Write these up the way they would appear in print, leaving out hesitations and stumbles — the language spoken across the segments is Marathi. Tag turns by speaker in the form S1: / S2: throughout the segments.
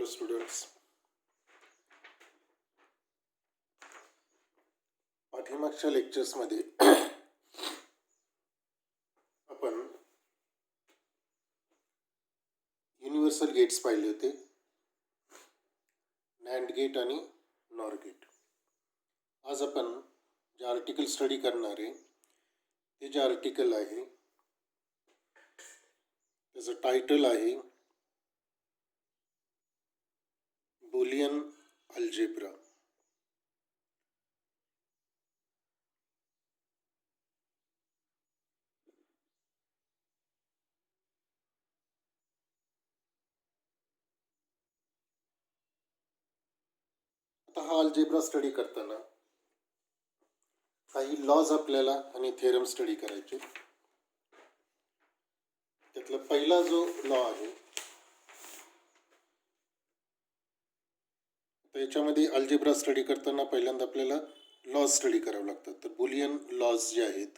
S1: स्टुडंट्स, पाठीमागच्या लेक्चर्समध्ये आपण युनिव्हर्सल गेट्स पाहिले होते, नॅन्ड गेट आणि नॉर गेट. आज आपण जे आर्टिकल स्टडी करणार आहे ते जे आर्टिकल आहे त्याचं टायटल आहे बुलियन अल्जेब्रा. आता हा अल्जेब्रा स्टडी करताना काही लॉज आपल्याला आणि थेरम स्टडी करायचे. त्यातला पहिला जो लॉ आहे त्याच्यामध्ये अल्जेब्रा स्टडी करताना पहिल्यांदा आपल्याला लॉज स्टडी करावं लागतात. तर बुलियन लॉज जे आहेत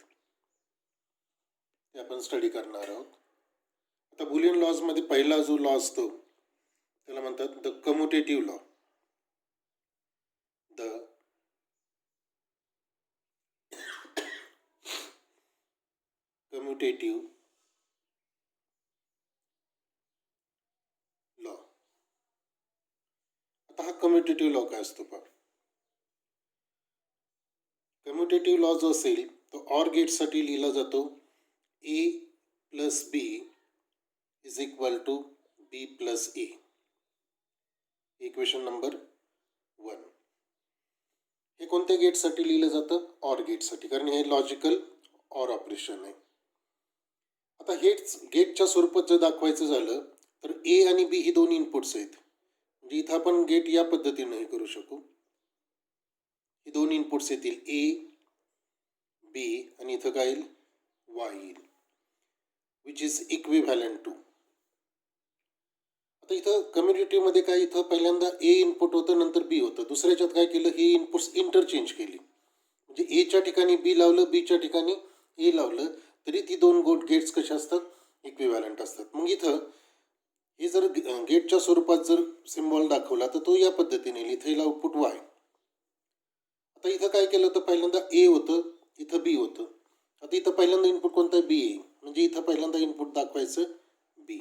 S1: ते आपण स्टडी करणार आहोत. आता बुलियन लॉजमध्ये पहिला जो लॉ असतो त्याला म्हणतात the commutative law. The commutative law. आता हा कम्युटेटिव्ह लॉ काय असतो पहा. कम्युटेटिव्ह लॉ जो असेल तो ऑर गेटसाठी लिहिला जातो A plus B is equal to B plus A. Equation number 1. हे कोणत्या गेटसाठी लिहिलं जातं? ऑर गेटसाठी, कारण हे लॉजिकल ऑर ऑपरेशन आहे. आता हेच गेटच्या स्वरूपात जर दाखवायचं झालं तर ए आणि बी ही दोन इनपुट्स आहेत. म्हणजे इथं आपण गेट या पद्धतीने हे करू शकू. ही दोन इनपुट्स येतील ए बी आणि इथं काय येईल? वाय येईल, विच इज इक्विव्हॅलंट टू. आता इथं कम्युनिटीमध्ये काय, इथं पहिल्यांदा ए इनपुट होतं नंतर बी होतं. दुसऱ्याच्यात काय केलं, ही इनपुट्स इंटरचेंज केली. म्हणजे एच्या ठिकाणी बी लावलं, बीच्या ठिकाणी ए लावलं तरी ती दोन गेट्स कशा असतात? इक्विव्हॅलंट असतात. मग इथं हे जर गेटच्या स्वरूपात जर सिम्बॉल दाखवला तर तो या पद्धतीने येईल. इथं येईल आउटपुट वाय. आता इथं काय केलं तर पहिल्यांदा ए होतं, इथं बी होतं. आता इथं पहिल्यांदा इनपुट कोणतं आहे? बी आहे. म्हणजे इथं पहिल्यांदा इनपुट दाखवायचं बी,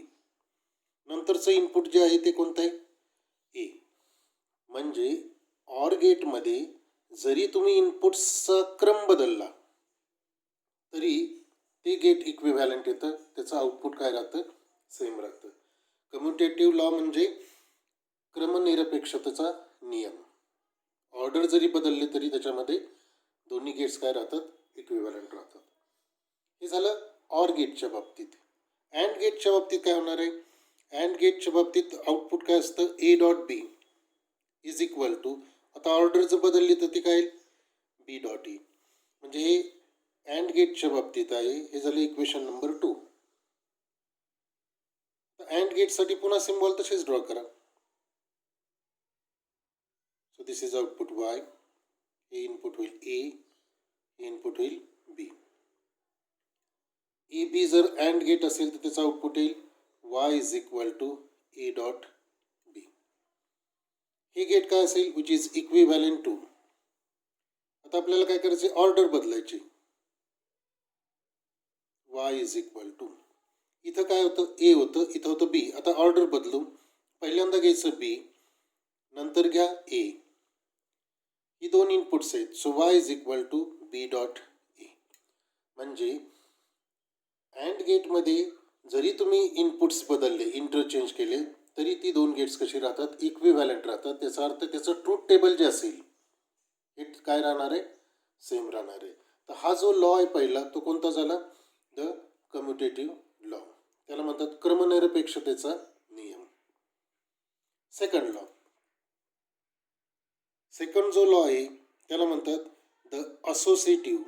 S1: नंतरचं इनपुट जे आहे ते कोणतं आहे? ए. म्हणजे ऑर गेटमध्ये जरी तुम्ही इनपुट्सचा क्रम बदलला तरी ते गेट इक्विव्हॅलंट येतं, त्याचं आउटपुट काय राहतं? सेम राहतं. कम्युटेटिव्ह लॉ म्हणजे क्रमनिरपेक्षतेचा नियम. ऑर्डर जरी बदलले तरी त्याच्यामध्ये दोन्ही गेट्स काय राहतात? इक्विव्हॅलंट राहतात. हे झालं ऑर गेटच्या बाबतीत. अँड गेटच्या बाबतीत काय होणार आहे? अँड गेटच्या बाबतीत आउटपुट काय असतं? A dot B is equal to, आता ऑर्डर जर बदलली तर ती काय? B dot E. म्हणजे हे अँड गेटच्या बाबतीत आहे. हे झालं इक्वेशन नंबर 2. अँड गेटसाठी पुन्हा सिम्बॉल तसेच ड्रॉ करा. So this is output Y, हे इनपुट होईल ए, हे इनपुट होईल बी. ए बी जर अँड गेट असेल तर त्याचं आउटपुट येईल Y is equal to A dot B. हे गेट काय असेल? Which is equivalent to. आता आपल्याला काय करायचे? ऑर्डर बदलायची. वाय इज इक्वल टू, इथं काय होतं? ए होतं, इथं होतं बी. आता ऑर्डर बदलू, पहिल्यांदा घ्यायचं बी, नंतर घ्या ए. ही दोन इनपुट्स आहेत. So Y is equal to B dot A. म्हणजे अँड गेटमध्ये जरी तुम्ही इनपुट्स बदलले, इंटरचेंज केले तरी ती दोन गेट्स कशी राहतात? इक्विव्हॅलंट राहतात. त्याचा अर्थ त्याचं ट्रूथ टेबल जे असेल हे काय राहणार आहे? सेम राहणार आहे. तर हा जो लॉ आहे पहिला तो कोणता झाला? The commutative law. त्याला म्हणतात क्रमनिरपेक्षतेचा नियम. सेकंड लॉ, सेकंड जो लॉ आहे त्याला म्हणतात the associative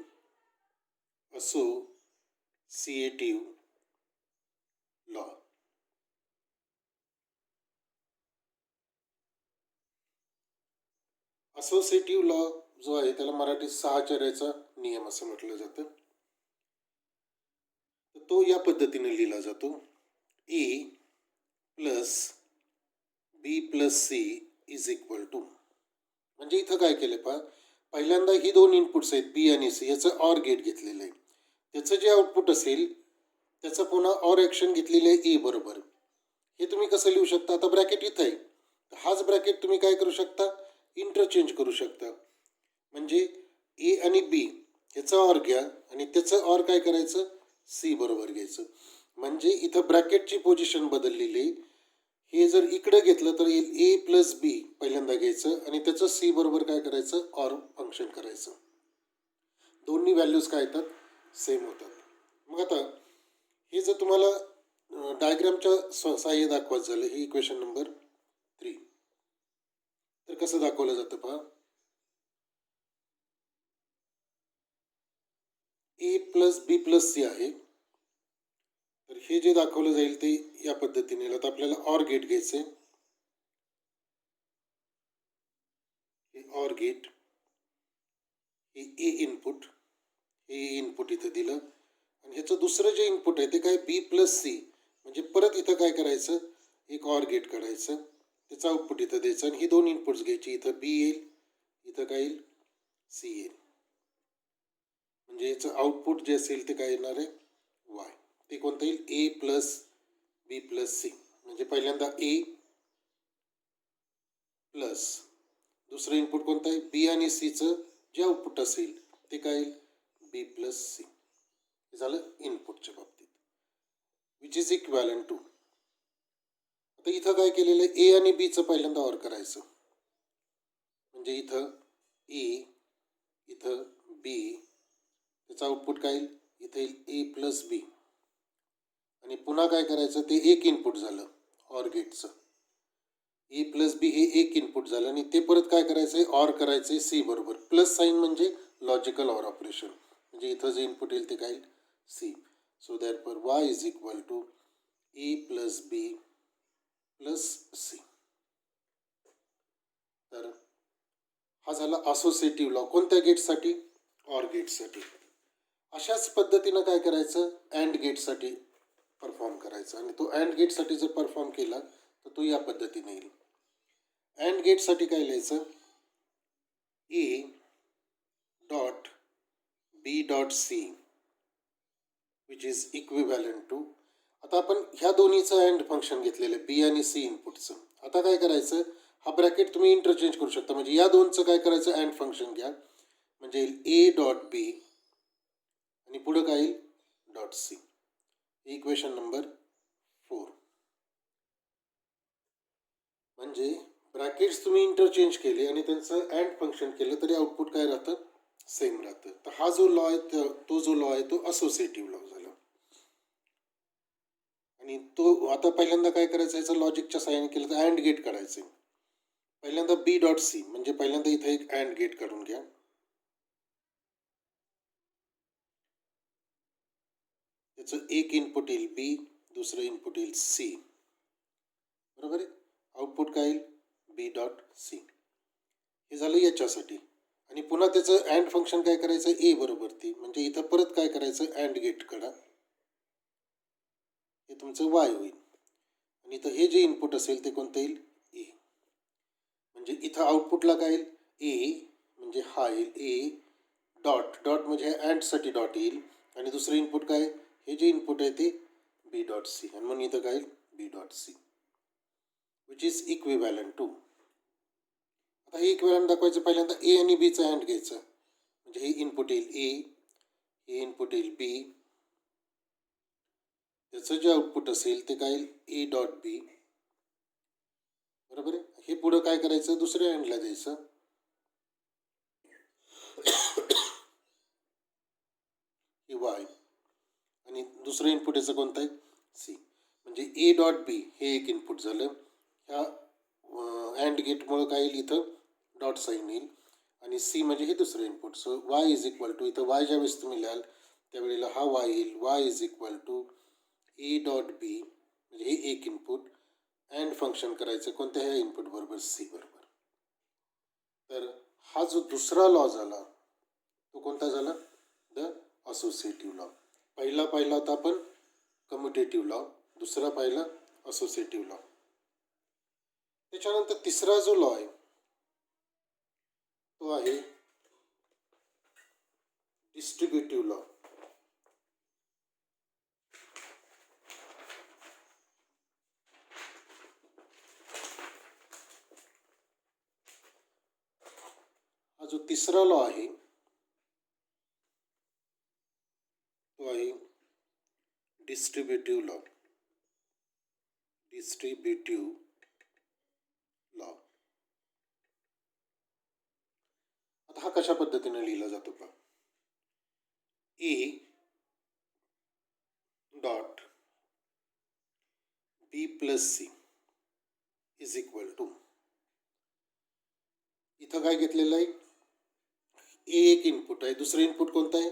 S1: law. Associative law जो आहे त्याला मराठीत साहचर्याचा नियम असं म्हटलं जातं. तो या पद्धतीने लिहिला जातो. A plus B plus C is equal to, म्हणजे इथं काय केलं पहा, पहिल्यांदा ही दोन इनपुट्स आहेत बी आणि सी, याचं ऑर गेट घेतलेलं आहे. त्याचं जे आउटपुट असेल त्याचं पुन्हा ऑर ॲक्शन घेतलेलं आहे ए बरोबर. हे तुम्ही कसं लिहू शकता, आता ब्रॅकेट इथं आहे, हाच ब्रॅकेट तुम्ही काय करू शकता, इंटरचेंज करू शकता. म्हणजे ए आणि बी याचा ऑर घ्या आणि त्याचं ऑर काय करायचं, सी बरोबर घ्यायचं. म्हणजे इथं ब्रॅकेटची पोझिशन बदललेली. हे जर इकडे घेतलं तर येईल ए प्लस बी पहिल्यांदा घ्यायचं आणि त्याचं सी बरोबर काय करायचं, ऑर फंक्शन करायचं. दोन्ही व्हॅल्यूज काय येतात, सेम होतात. मग आता हे जर तुम्हाला डायग्रामच्या सहाय्य दाखवायचं झालं, ही इक्वेशन नंबर 3, तर कसं दाखवलं जातं पहा. A plus B plus C आहे, तर हे जे दाखवलं जाईल ते या पद्धतीने. आता आपल्याला ऑर गेट घ्यायचे, हे ऑर गेट, हे ए इनपुट, हे इनपुट इथं दिलं आणि ह्याचं दुसरं जे इनपुट आहे ते काय बी प्लस सी, म्हणजे परत इथं काय करायचं, एक ऑर गेट काढायचं, त्याचं आउटपुट इथं द्यायचं आणि ही दोन इनपुट्स घ्यायची. इथं बी येईल, इथं काय येईल, सी येईल. म्हणजे याचं आउटपुट जे असेल ते काय येणार आहे, वाय. ते कोणतं येईल, ए प्लस बी प्लस सी. म्हणजे पहिल्यांदा ए प्लस दुसरं इनपुट कोणतं आहे, बी आणि सीचं जे आउटपुट असेल ते काय येईल, बी प्लस सी. हे झालं इनपुटच्या बाबतीत, विच इज इक्वॅलंट टू. आता इथं काय केलेलं आहे, ए आणि बीचं पहिल्यांदा ऑर करायचं. म्हणजे इथं ए, इथं बी, त्याचं आउटपुट काय येईल, इथं येईल ए प्लस बी. आणि पुन्हा काय करायचं, ते एक इनपुट झालं ऑर गेटचं, ए प्लस बी हे एक इनपुट झालं आणि ते परत काय करायचं आहे, ऑर करायचं आहे सी बरोबर. प्लस साईन म्हणजे लॉजिकल ऑर ऑपरेशन, म्हणजे इथं जे इनपुट येईल ते काय येईल, C. So that for Y is equal to A plus B plus C. तर हा झाला असोसिएटिव्ह लॉ. कोणत्या गेटसाठी, ऑर गेटसाठी. अशाच पद्धतीनं काय करायचं, अँड गेटसाठी परफॉर्म करायचं. आणि तो अँड गेटसाठी जर परफॉर्म केला तर तो या पद्धतीने येईल. अँड गेटसाठी काय लिहायचं, A dot B dot C which is equivalent to. आता आपण ह्या दोन्हीचं अँड फंक्शन घेतलेलं आहे, बी आणि सी इनपुटचं. आता काय करायचं, हा ब्रॅकेट तुम्ही इंटरचेंज करू शकता. म्हणजे या दोनचं काय करायचं, अँड फंक्शन घ्या, म्हणजे येईल ए डॉट बी आणि पुढं काय येईल, डॉट सी. Equation number 4. म्हणजे ब्रॅकेट्स तुम्ही इंटरचेंज केले आणि त्यांचं अँड फंक्शन केलं तरी आउटपुट काय राहतं, सेम राहतं. तर हा जो लॉ आहे तो जो लॉ आहे तो असोसिएटिव्ह लॉ झाला. आणि तो आता पहिल्यांदा काय करायचं, याचं लॉजिकच्या साहाय्याने केलं तर अँड गेट काढायचं. पहिल्यांदा बी डॉट सी, म्हणजे पहिल्यांदा इथं एक अँड गेट काढून घ्या. त्याचं एक इनपुट येईल बी, दुसरं इनपुट येईल सी, बरोबर आहे. आउटपुट काय येईल, बी डॉट सी. हे झालं याच्यासाठी. आणि पुन्हा त्याचं अँड फंक्शन काय करायचं, ए बरोबर ती, म्हणजे इथं परत काय करायचं, अँड गेट काढा, हे तुमचं वाय होईल. आणि इथं हे जे इनपुट असेल ते कोणतं येईल, ए. म्हणजे इथं आउटपुटला काय येईल, ए, म्हणजे हा येईल ए डॉट डॉट, म्हणजे अँडसाठी डॉट येईल. आणि दुसरं इनपुट काय, हे जे इनपुट आहे ते बी डॉट सी, आणि म्हणून इथं काय येईल, B dot C which is equivalent to. आता हे इक्विव्हॅलंट दाखवायचं, पहिल्यांदा ए आणि बीचं अँड घ्यायचं. म्हणजे हे इनपुट येईल ए, हे इनपुट येईल बी, त्याचं जे आउटपुट असेल ते काय येईल, ए डॉट बी, बरोबर आहे. हे पुढं काय करायचं, दुसऱ्या अँडला द्यायचं, ही वाय, आणि दुसरं इनपुट याचं कोणतं आहे, सी. म्हणजे ए डॉट बी हे एक इनपुट झालं. ह्या अँड गेटमुळं काय येईल, इथं डॉट साईन येईल, आणि सी म्हणजे हे दुसरं input. So Y is equal to, इथं वाय ज्यावेळेस तुम्ही लिहाल त्यावेळेला हा वाय येईल, Y is equal to A dot B, म्हणजे हे एक इनपुट, अँड फंक्शन करायचं कोणत्या ह्या इनपुट बरोबर, सी बरोबर. तर हा जो दुसरा लॉ झाला तो कोणता झाला, द असोसिएटिव्ह लॉ. पहिला होता आपण कम्युटेटिव्ह लॉ, दुसरा पाहिला असोसिएटिव्ह लॉ. त्याच्यानंतर तिसरा जो लॉ आहे तो आहे डिस्ट्रीब्युटिव्ह लॉ. हा जो तिसरा लॉ आहे तो आहे डिस्ट्रीब्युटिव्ह लॉ. Distributive law. आता हा कशा पद्धतीने लिहिला जातो पहा. A dot B plus C is equal to, इथं काय घेतलेलं आहे, ए एक इनपुट आहे, दुसरं इनपुट कोणतं आहे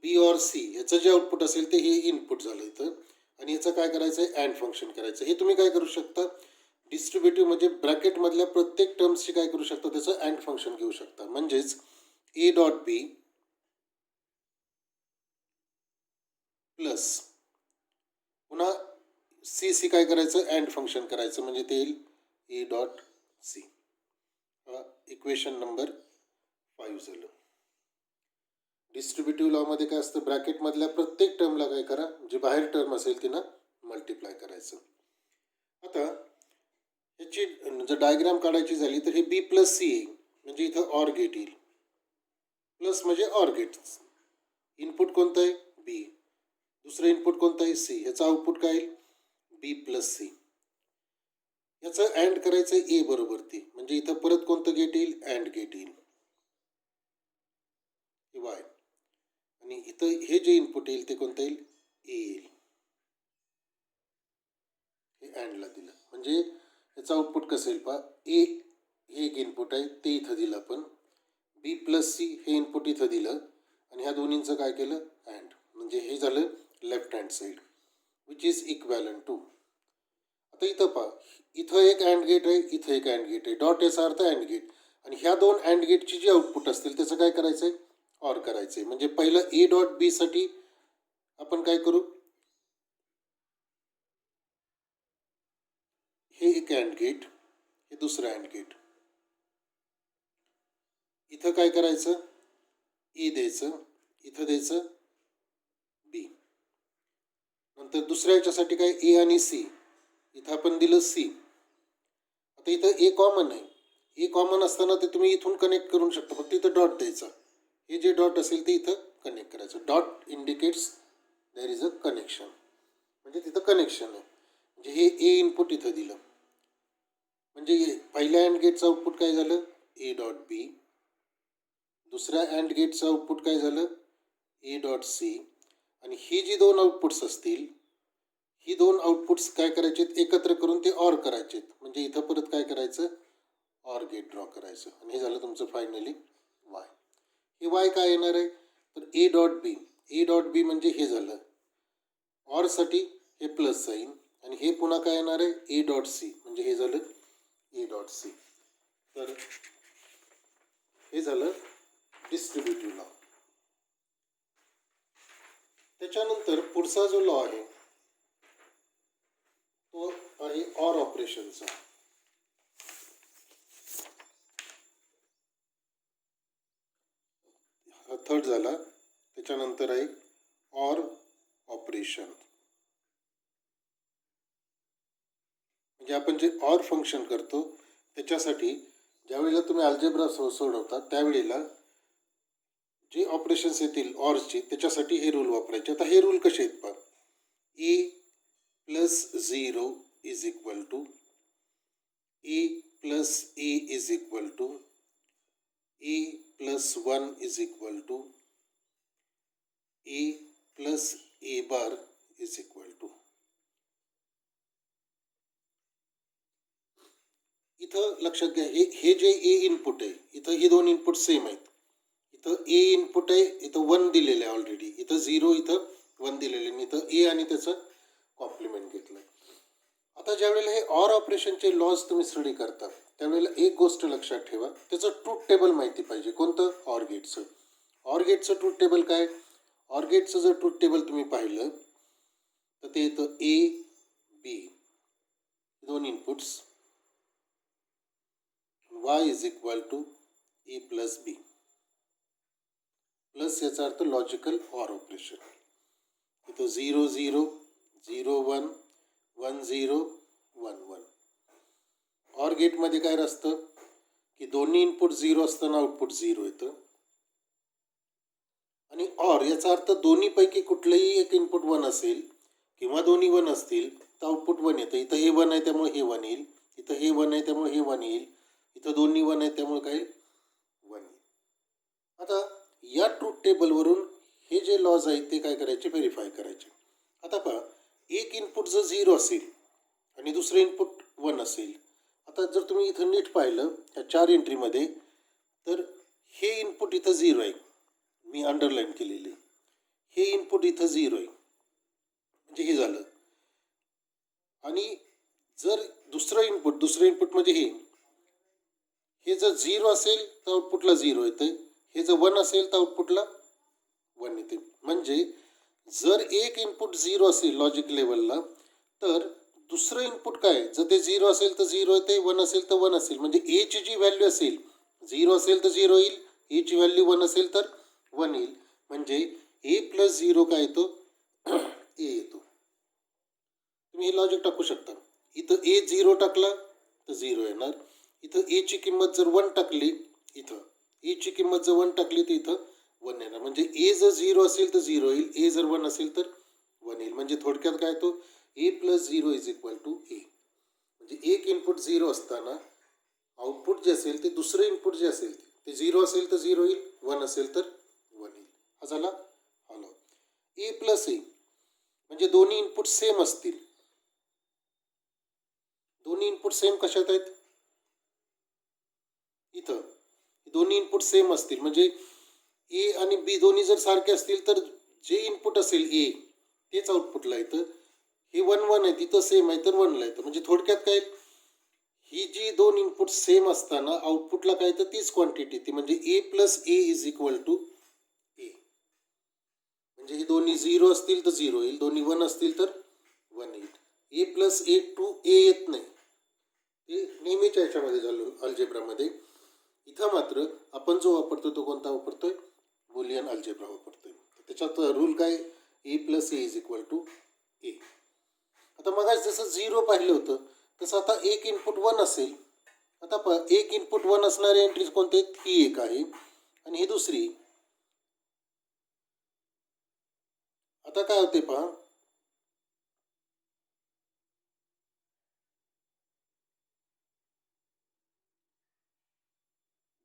S1: बी और सी, याचं जे आउटपुट असेल ते हे इनपुट झालं इथं, आणि याचं काय करायचं आहे अँड फंक्शन करायचं. हे तुम्ही काय करू शकता, डिस्ट्रीब्युटिव्ह म्हणजे ब्रॅकेटमधल्या प्रत्येक टर्म्सची काय करू शकता त्याचं अँड फंक्शन घेऊ शकता. म्हणजेच ए डॉट बी प्लस पुन्हा सी सी काय करायचं अँड फंक्शन करायचं, म्हणजे ते येईल A dot C. Equation number 5 झालं. डिस्ट्रीब्युटिव्ह लॉमध्ये काय असतं, ब्रॅकेटमधल्या प्रत्येक टर्मला काय करा, जे बाहेर टर्म असेल तिनं मल्टिप्लाय करायचं. आता याची जर डायग्राम काढायची झाली तर हे बी प्लस सी येईल, म्हणजे इथं ऑर गेट येईल. प्लस म्हणजे ऑर गेट, इनपुट कोणतं आहे बी, दुसरं इनपुट कोणतं आहे सी, याचं आउटपुट काय येईल बी प्लस सी. याचं अँड करायचं ए बरोबर ती, म्हणजे इथं परत कोणतं गेट येईल अँड गेट येईल वाय, आणि इथं हे जे इनपुट येईल ते कोणतं येईल ए येईल. हे अँडला दिलं म्हणजे याचं आउटपुट कसं येईल पहा, ए हे एक इनपुट आहे ते इथं दिलं आपण, बी प्लस सी हे इनपुट इथं दिलं, आणि ह्या दोन्हींचं काय केलं अँड, म्हणजे हे झालं left hand side which is equivalent to. आता इथं पहा, इथं एक अँड गेट आहे, इथं एक अँड गेट आहे, डॉट याचा अर्थ अँड गेट, आणि ह्या दोन अँड गेटची जी आउटपुट असतील त्याचं काय करायचं आहे ऑर करायचं आहे. म्हणजे पहिलं ए डॉट बी साठी आपण काय करू, हे एक अँड गेट, हे दुसरं अँड गेट, इथं काय करायचं ए द्यायचं, इथं द्यायचं बी. नंतर दुसऱ्या याच्यासाठी काय ए आणि सी, इथं आपण दिलं सी. आता इथं ए कॉमन आहे, ए कॉमन असताना ते तुम्ही इथून कनेक्ट करू शकता, फक्त इथं डॉट द्यायचा, हे जे डॉट असेल ते इथं कनेक्ट करायचं. Dot indicates there is a connection, म्हणजे तिथं कनेक्शन आहे. म्हणजे हे ए इनपुट इथं दिलं, म्हणजे पहिल्या अँड गेटचं आउटपुट काय झालं ए डॉट बी, दुसऱ्या अँड गेटचं आउटपुट काय झालं ए डॉट सी, आणि ही जी दोन आउटपुट्स असतील ही दोन आउटपुट्स काय करायचेत एकत्र करून ते ऑर करायचेत, म्हणजे इथं परत काय करायचं ऑर गेट ड्रॉ करायचं, आणि हे झालं तुमचं फायनली वाय. हे वाय काय येणार आहे तर ए डॉट बी, ए डॉट बी म्हणजे हे झालं ऑरसाठी हे प्लस साईन, आणि हे पुन्हा काय येणार आहे ए डॉट सी, म्हणजे हे झालं ए डॉट सी. तर हे झालं डिस्ट्रीब्युटिव्ह लॉ. त्याच्यानंतर पुढचा जो लॉ आहे तो आहे ऑर ऑपरेशनचा. हा थर्ड झाला. त्याच्यानंतर आहे ऑर ऑपरेशन, म्हणजे आपण जे ऑर फंक्शन करतो त्याच्यासाठी ज्यावेळेला तुम्ही अल्जेब्रा सोडवता त्यावेळेला जे ऑपरेशन्स येतील ऑरचे त्याच्यासाठी हे रूल वापरायचे. आता हे रूल कसे आहेत पहा, A plus 0 is equal to A plus A is equal to A plus 1 is equal to A plus A bar is equal to. इथं लक्षात घ्या हे जे ए इनपुट आहे इथं ही दोन इनपुट सेम आहेत, इथं ए इनपुट आहे इथं 1 दिलेलं आहे ऑलरेडी, इथं 0 इथं 1 दिलेलं आहे, इथं ए आणि त्याचं कॉम्प्लिमेंट घेतलं. आता ज्यावेळेला हे ऑर ऑपरेशनचे लॉज तुम्ही स्टडी करता त्यावेळेला एक गोष्ट लक्षात ठेवा, त्याचं ट्रूथ टेबल माहिती पाहिजे. कोणतं ऑर गेटचं, ऑर गेटचं ट्रूथ टेबल काय, ऑर गेटचं जर ट्रूथ टेबल तुम्ही पाहिलं तर ते येतं ए बी दोन inputs, Y is equal to A plus B. Plus याचा अर्थ लॉजिकल ऑर ऑपरेशन. इथं 0 0 0 1 1 0 1 1. ऑर गेटमध्ये काय असतं की दोन्ही इनपुट 0 असताना आउटपुट 0 येतं. आणि ऑर याचा अर्थ दोन्हीपैकी कुठलंही एक इनपुट 1 असेल किंवा दोन्ही 1 असतील तर आउटपुट 1 येतं. इथं हे 1 आहे त्यामुळे हे 1 येईल, इथं हे 1 आहे त्यामुळे हे 1 येईल, इथं दोन्ही 1 आहे त्यामुळे काय 1 येईल. आता या ट्रूथ टेबलवरून हे जे लॉज आहेत ते काय करायचे, व्हेरीफाय करायचे. आता पहा, एक इनपुट जर 0 असेल आणि दुसरं इनपुट 1 असेल. आता जर तुम्ही इथं नीट पाहिलं ह्या 4 एंट्रीमध्ये तर हे इनपुट इथं 0 आहे, मी अंडरलाईन केलेले. हे इनपुट इथं 0 आहे म्हणजे हे झालं. आणि जर दुसरं इनपुट म्हणजे हे जर 0 असेल तर आउटपुटला 0 येतं, हे जर 1 असेल तर आउटपुटला 1 येते. म्हणजे जर एक इनपुट 0 असेल लॉजिक लेवलला तर दुसरं इनपुट काय, जर ते 0 असेल तर 0 येते, 1 असेल तर 1 असेल. म्हणजे एची जी व्हॅल्यू असेल 0 असेल तर 0 येईल, एची व्हॅल्यू 1 असेल तर 1 येईल. म्हणजे ए प्लस 0 काय येतो, ए येतो. तुम्ही हे लॉजिक टाकू शकता. इथं ए 0 टाकला तर 0 येणार. इथं एची किंमत जर 1 टाकली, इथं एची किंमत जर 1 टाकली तर इथं 1 येणार. म्हणजे ए जर 0 असेल तर 0 येईल, ए जर 1 असेल तर 1 येईल. म्हणजे थोडक्यात काय तो ए plus 0 is equal to A. म्हणजे एक इनपुट 0 असताना आउटपुट जे असेल ते दुसरं इनपुट जे असेल ते 0 असेल तर 0 येईल, 1 असेल तर 1 येईल. हा झाला हा लॉ. ए प्लस ए म्हणजे दोन्ही इनपुट सेम असतील. दोन्ही इनपुट सेम कशात आहेत, इथं दोन्ही इनपुट सेम असतील. म्हणजे ए आणि बी दोन्ही जर सारखे असतील तर जे इनपुट असेल ए तेच आउटपुटला येतं. हे 1 1 आहे तिथं सेम आहे तर 1 ला येतं. म्हणजे थोडक्यात काय, ही जी दोन इनपुट सेम असताना आउटपुटला काय तर तीच क्वांटिटी ती. म्हणजे A plus A is equal to A. म्हणजे हे दोन्ही 0 असतील तर 0 येईल, दोन्ही 1 असतील तर 1 येईल. ए प्लस ए टू ए येत नाही, ते नेहमीच्या याच्यामध्ये झालं अल्जेब्रामध्ये. इथं मात्र आपण जो वापरतो तो कोणता वापरतोय, बुलियन अल्जेब्रा वापरतोय. त्याच्यात रूल काय, A plus A is equal to A. आता मग जसं 0 पाहिलं होतं तसं आता एक इनपुट 1 असेल. आता एक इनपुट 1 असणारे एंट्रीज कोणते आहेत, ही एक आहे आणि ही दुसरी. आता काय होते पहा,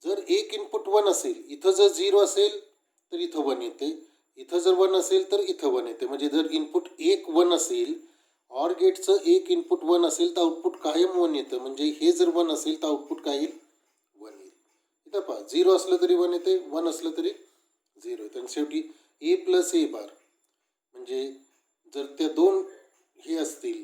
S1: जर एक इनपुट 1 असेल, इथं जर 0 असेल तर इथं 1 येते, इथं जर 1 असेल तर इथं 1 येते. म्हणजे जर इनपुट एक 1 असेल, ऑर गेटचं एक इनपुट 1 असेल तर आउटपुट कायम 1 येतं. म्हणजे हे जर 1 असेल तर आउटपुट काय येईल, 1 येईल. इथं पहा 0 असलं तरी 1 येते, 1 असलं तरी 0 येतं. आणि शेवटी ए प्लस ए बार म्हणजे जर त्या दोन हे असतील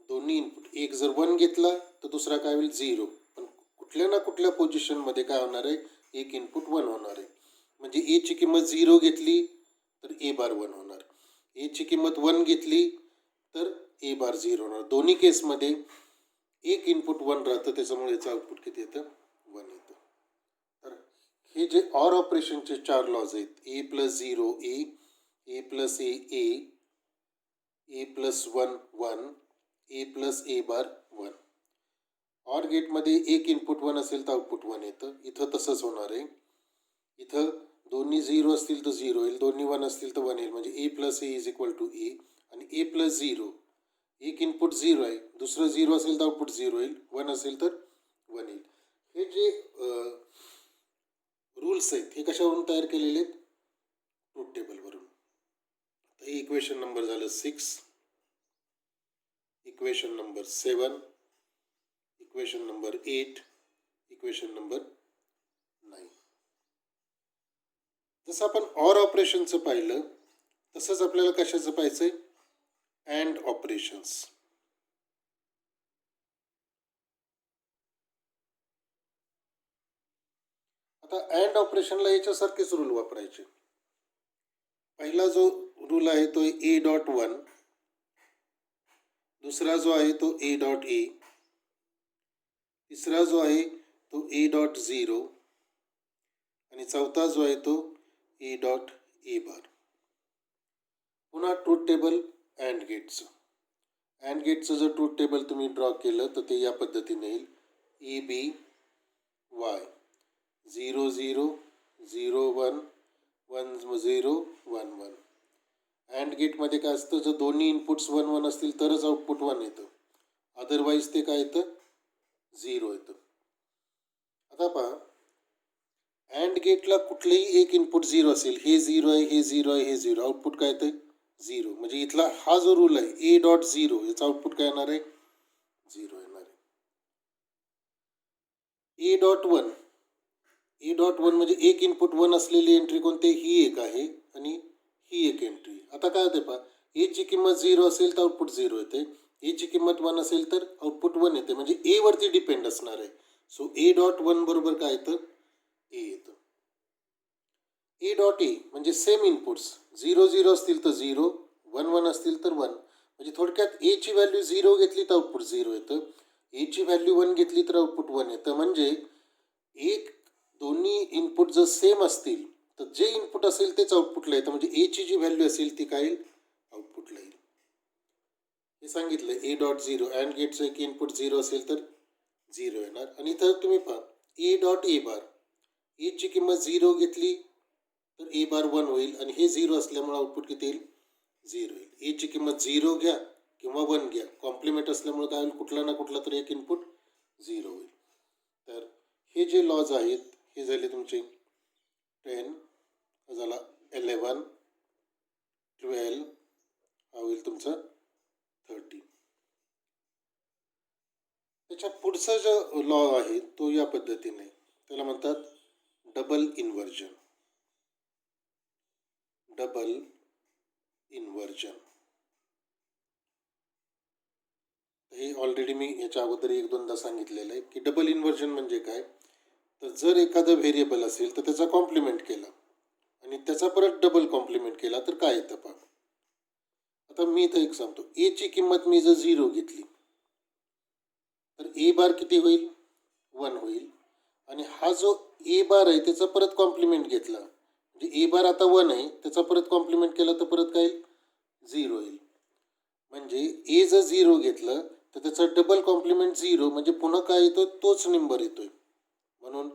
S1: दोन्ही इनपुट, एक जर 1 घेतला तर दुसरा काय होईल 0. पण कुठल्या ना कुठल्या पोझिशनमध्ये काय होणार आहे, एक इनपुट 1 होणार आहे. म्हणजे एची किंमत 0 घेतली तर ए बार 1 होणार, एची किंमत 1 घेतली तर ए बार 0 होणार. दोन्ही केसमध्ये एक इनपुट 1 राहतं, त्याच्यामुळे याचं आउटपुट किती येतं, 1 येतं. तर हे जे ऑर ऑपरेशनचे 4 लॉज आहेत, A plus 0 A, A plus A A, A plus 1 1, A plus A bar 1. Or गेटमध्ये एक इनपुट 1 असेल तर आउटपुट 1 येतं. इथं तसंच होणार आहे. इथं दोन्ही 0 असतील तर 0 येईल, दोन्ही 1 असतील तर 1 येईल. म्हणजे A plus A is equal to A. आणि ए प्लस 0, एक इनपुट 0 आहे, दुसरं 0 असेल तर आउटपुट 0 येईल, 1 असेल तर 1 येईल. हे जे रूल्स आहेत हे कशावरून तयार केलेले आहेत, ट्रूथ टेबलवरून. तर हे इक्वेशन नंबर झालं 6, equation number 7, equation number 8, equation number 9. जसं आपण ऑर ऑपरेशनचं पाहिलं तसंच आपल्याला कशाचं पाहायचंय, अँड ऑपरेशन्स. आता अँड ऑपरेशनला याच्यासारखेच रूल वापरायचे. पहिला जो रूल आहे तो ए डॉट 1, दुसरा जो आहे तो ए डॉट ए, तिसरा जो आहे तो ए डॉट झिरो आणि चौथा जो आहे तो ए डॉट ए बार. पुन्हा ट्रूथ टेबल अँड गेटचं. अँड गेटचं जर ट्रूथ टेबल तुम्ही ड्रॉ केलं तर ते या पद्धतीने येईल. A B Y 0 0 0 1 1 0 1 1. अँड गेटमध्ये काय असतं, जर दोन्ही इनपुट्स 1 1 असतील तरच आउटपुट 1 येतं, अदरवाईज ते काय येतं 0 येतं. आता पहा, अँड गेटला कुठलेही एक इनपुट 0 असेल, हे 0 आहे, हे 0 आहे, हे 0, आउटपुट काय येतं 0. म्हणजे इथला हा जो रूल आहे ए डॉट 0, याचा आउटपुट काय येणार आहे 0 येणार आहे. ए डॉट 1, ए डॉट 1 म्हणजे एक इनपुट 1 असलेली एंट्री कोणती, ही एक आहे आणि ही एक एंट्री. आता काय होते पहा, ए ची किंमत 0 असेल तर आउटपुट 0 येते, ए ची किंमत 1 असेल तर आउटपुट 1 येते, म्हणजे ए वरती डिपेंड असणार आहे. सो ए डॉट 1 बरोबर काय येतं ए येतं. ए डॉट ए म्हणजे सेम इनपुट्स, 0 0 असतील तर 0, 1 1 असतील तर 1. म्हणजे थोडक्यात ए ची व्हॅल्यू 0 घेतली तर आउटपुट 0 येतं, ए ची व्हॅल्यू 1 घेतली तर आउटपुट 1 येतं. म्हणजे एक दोन्ही इनपुट जर सेम असतील तर जे इनपुट असेल तेच आउटपुटला येतं. म्हणजे ए ची जी व्हॅल्यू असेल ती काय येईल आउटपुटला येईल. हे सांगितलं ए डॉट 0. अँड गेटचं एक इनपुट 0 असेल तर 0 येणार. आणि इथं तुम्ही पहा ए डॉट ए बार, ए ची किंमत 0 घेतली तर ए बार 1 होईल आणि हे 0 असल्यामुळे आउटपुट किती येईल 0 येईल. ए ची किंमत 0 घ्या किंवा 1 घ्या, कॉम्प्लिमेंट असल्यामुळे काय होईल, कुठला ना कुठला तरी एक इनपुट 0 होईल. तर हे जे लॉज आहेत हे झाले तुमचे 10, हा झाला 11, 12, हा होईल तुमचा 13. त्याच्या पुढचा जो लॉ आहे तो या पद्धतीने, त्याला म्हणतात डबल इन्व्हर्जन. डबल इन्व्हर्जन हे ऑलरेडी मी याच्या अगोदर 1-2दा सांगितलेलं आहे की डबल इन्व्हर्जन म्हणजे काय. तर जर एखादा व्हेरिएबल असेल तर त्याचा कॉम्प्लिमेंट केला आणि त्याचा परत डबल कॉम्प्लिमेंट केला तर काय येतं पहा. आता मी इथं एक सांगतो, ए ची किंमत मी जर 0 घेतली तर ए बार किती होईल 1 होईल. आणि हा जो ए बार आहे त्याचा परत कॉम्प्लिमेंट घेतला म्हणजे ए बार आता 1 आहे, त्याचा परत कॉम्प्लिमेंट केला तर परत काय येईल 0 येईल. म्हणजे ए जर 0 घेतलं तर त्याचा डबल कॉम्प्लिमेंट 0 म्हणजे पुन्हा काय येतो तोच नंबर येतोय. म्हणून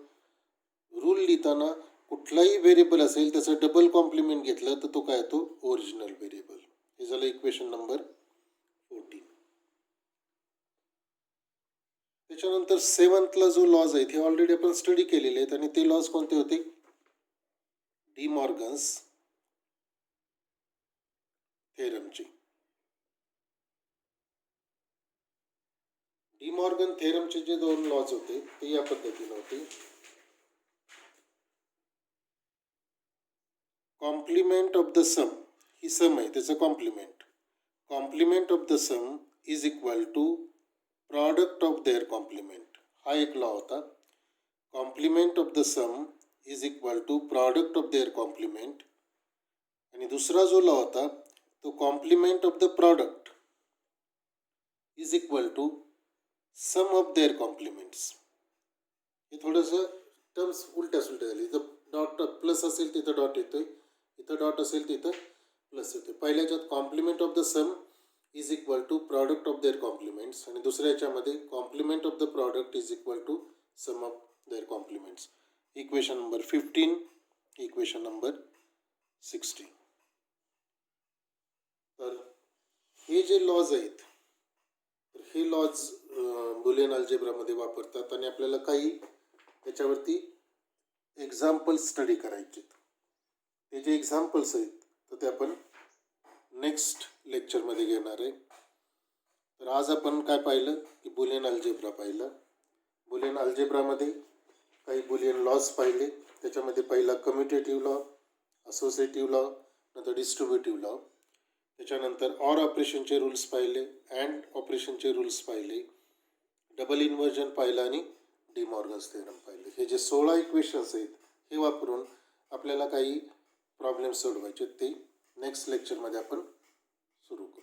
S1: रूल लिहिताना कुठलाही व्हेरिएबल असेल त्याचं डबल कॉम्प्लिमेंट घेतलं तर तो काय येतो ओरिजिनल व्हेरिएबल. हे झालं इक्वेशन नंबर 14. त्याच्यानंतर 7th जो लॉज आहेत हे ऑलरेडी आपण स्टडी केलेले आहेत आणि ते लॉज कोणते होते, डी मॉर्गन्स थेरमचे. डी मॉर्गन थेरमचे जे 2 लॉज होते ते या पद्धतीने होते. कॉम्प्लिमेंट ऑफ द सम, ही सम आहे त्याचं complement, complement of the sum is equal to product of their complement. हा एक लॉ होता. Complement of the sum is equal to product of their complement. आणि दुसरा जो लॉ होता तो complement of the product is equal to sum of their compliments. हे थोडंसं टर्म्स उलट्या सुलट्या झाली. इथं डॉट प्लस असेल तिथं डॉट येतोय, इथं डॉट असेल तिथं प्लस येतोय. पहिल्याच्यात complement of the sum is equal to product of their complements आणि दुसऱ्या याच्यामध्ये complement of the product is equal to sum of their complements. Equation number 15, equation number 16. तर हे जे लॉज आहेत तर हे लॉज बुलियन अल्जेब्रामध्ये वापरतात आणि आपल्याला काही त्याच्यावरती एक्झाम्पल्स स्टडी करायचे. ते जे एक्झाम्पल्स आहेत तर ते आपण नेक्स्ट लेक्चरमध्ये घेणार आहे. तर आज आपण काय पाहिलं की बुलियन अल्जेब्रा पाहिलं. बुलियन अल्जेब्रामध्ये काही बुलियन लॉज पाहिले. त्याच्यामध्ये पहिला कम्युटेटिव्ह लॉ, असोसिएटिव्ह लॉ, नंतर डिस्ट्रीब्युटिव्ह लॉ. त्याच्यानंतर ऑर ऑपरेशनचे रूल्स पाहिले, अँड ऑपरेशनचे रूल्स पाहिले, डबल इन्व्हर्जन पाहिलं आणि डी मॉर्गन्स थेरम पाहिले. हे जे 16 इक्वेशन्स आहेत हे वापरून आपल्याला काही प्रॉब्लेम सोडवायचे, ते नेक्स्ट लेक्चरमध्ये आपण सुरू करू.